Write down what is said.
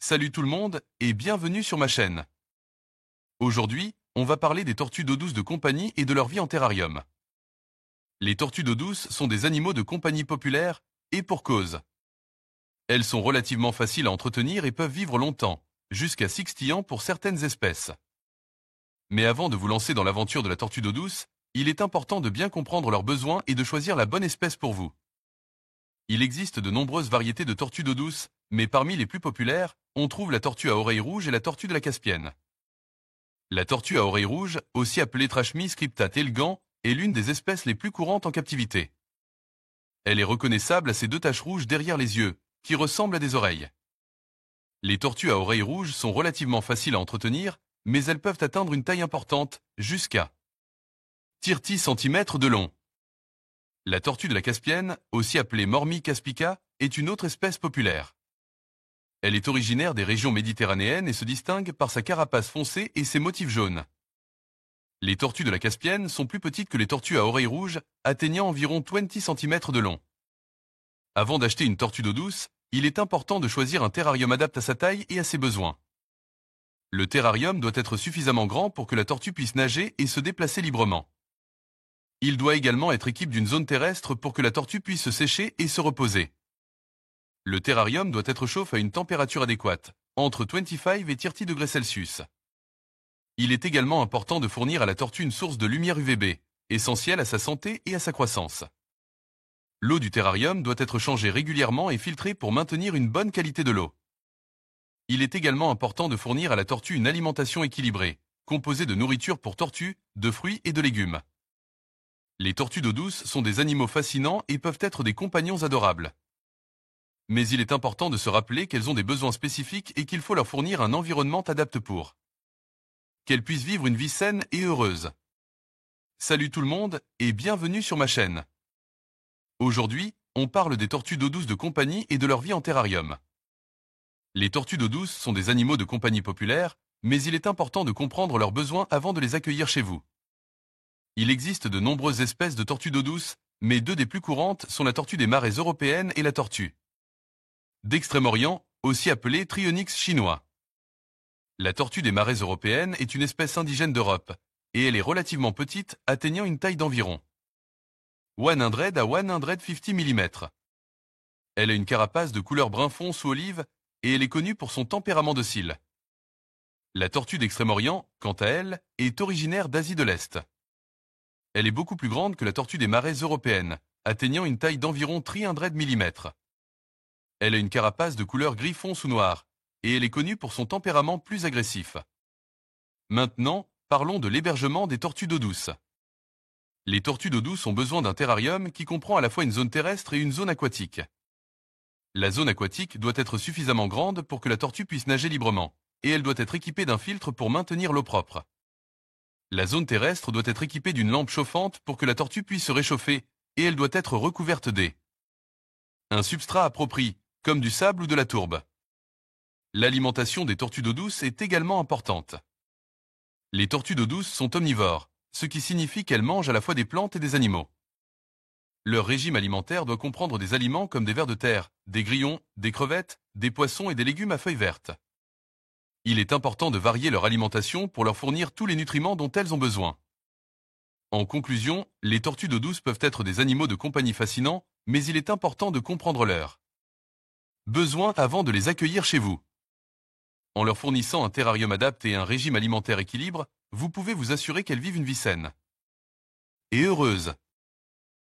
Salut tout le monde et bienvenue sur ma chaîne. Aujourd'hui, on va parler des tortues d'eau douce de compagnie et de leur vie en terrarium. Les tortues d'eau douce sont des animaux de compagnie populaires et pour cause. Elles sont relativement faciles à entretenir et peuvent vivre longtemps, jusqu'à 60 ans pour certaines espèces. Mais avant de vous lancer dans l'aventure de la tortue d'eau douce, il est important de bien comprendre leurs besoins et de choisir la bonne espèce pour vous. Il existe de nombreuses variétés de tortues d'eau douce, mais parmi les plus populaires, on trouve la tortue à oreilles rouges et la tortue de la Caspienne. La tortue à oreilles rouges, aussi appelée Trachmy scriptate elegans, est l'une des espèces les plus courantes en captivité. Elle est reconnaissable à ses deux taches rouges derrière les yeux, qui ressemblent à des oreilles. Les tortues à oreilles rouges sont relativement faciles à entretenir, mais elles peuvent atteindre une taille importante, jusqu'à 30 cm de long. La tortue de la Caspienne, aussi appelée Mormi caspica, est une autre espèce populaire. Elle est originaire des régions méditerranéennes et se distingue par sa carapace foncée et ses motifs jaunes. Les tortues de la Caspienne sont plus petites que les tortues à oreilles rouges, atteignant environ 20 cm de long. Avant d'acheter une tortue d'eau douce, il est important de choisir un terrarium adapté à sa taille et à ses besoins. Le terrarium doit être suffisamment grand pour que la tortue puisse nager et se déplacer librement. Il doit également être équipé d'une zone terrestre pour que la tortue puisse se sécher et se reposer. Le terrarium doit être chauffé à une température adéquate, entre 25 et 30 degrés Celsius. Il est également important de fournir à la tortue une source de lumière UVB, essentielle à sa santé et à sa croissance. L'eau du terrarium doit être changée régulièrement et filtrée pour maintenir une bonne qualité de l'eau. Il est également important de fournir à la tortue une alimentation équilibrée, composée de nourriture pour tortues, de fruits et de légumes. Les tortues d'eau douce sont des animaux fascinants et peuvent être des compagnons adorables. Mais il est important de se rappeler qu'elles ont des besoins spécifiques et qu'il faut leur fournir un environnement adapté pour qu'elles puissent vivre une vie saine et heureuse. Salut tout le monde et bienvenue sur ma chaîne. Aujourd'hui, on parle des tortues d'eau douce de compagnie et de leur vie en terrarium. Les tortues d'eau douce sont des animaux de compagnie populaires, mais il est important de comprendre leurs besoins avant de les accueillir chez vous. Il existe de nombreuses espèces de tortues d'eau douce, mais deux des plus courantes sont la tortue des marais européenne et la tortue d'Extrême-Orient, aussi appelée Trionyx chinois. La tortue des marais européenne est une espèce indigène d'Europe, et elle est relativement petite, atteignant une taille d'environ 100 à 150 mm. Elle a une carapace de couleur brun fonce ou olive, et elle est connue pour son tempérament docile. La tortue d'Extrême-Orient, quant à elle, est originaire d'Asie de l'Est. Elle est beaucoup plus grande que la tortue des marais européenne, atteignant une taille d'environ 300 mm. Elle a une carapace de couleur gris fonce ou noir, et elle est connue pour son tempérament plus agressif. Maintenant, parlons de l'hébergement des tortues d'eau douce. Les tortues d'eau douce ont besoin d'un terrarium qui comprend à la fois une zone terrestre et une zone aquatique. La zone aquatique doit être suffisamment grande pour que la tortue puisse nager librement, et elle doit être équipée d'un filtre pour maintenir l'eau propre. La zone terrestre doit être équipée d'une lampe chauffante pour que la tortue puisse se réchauffer, et elle doit être recouverte un substrat approprié, comme du sable ou de la tourbe. L'alimentation des tortues d'eau douce est également importante. Les tortues d'eau douce sont omnivores, ce qui signifie qu'elles mangent à la fois des plantes et des animaux. Leur régime alimentaire doit comprendre des aliments comme des vers de terre, des grillons, des crevettes, des poissons et des légumes à feuilles vertes. Il est important de varier leur alimentation pour leur fournir tous les nutriments dont elles ont besoin. En conclusion, les tortues d'eau douce peuvent être des animaux de compagnie fascinants, mais il est important de comprendre leurs besoins avant de les accueillir chez vous. En leur fournissant un terrarium adapté et un régime alimentaire équilibre, vous pouvez vous assurer qu'elles vivent une vie saine et heureuse.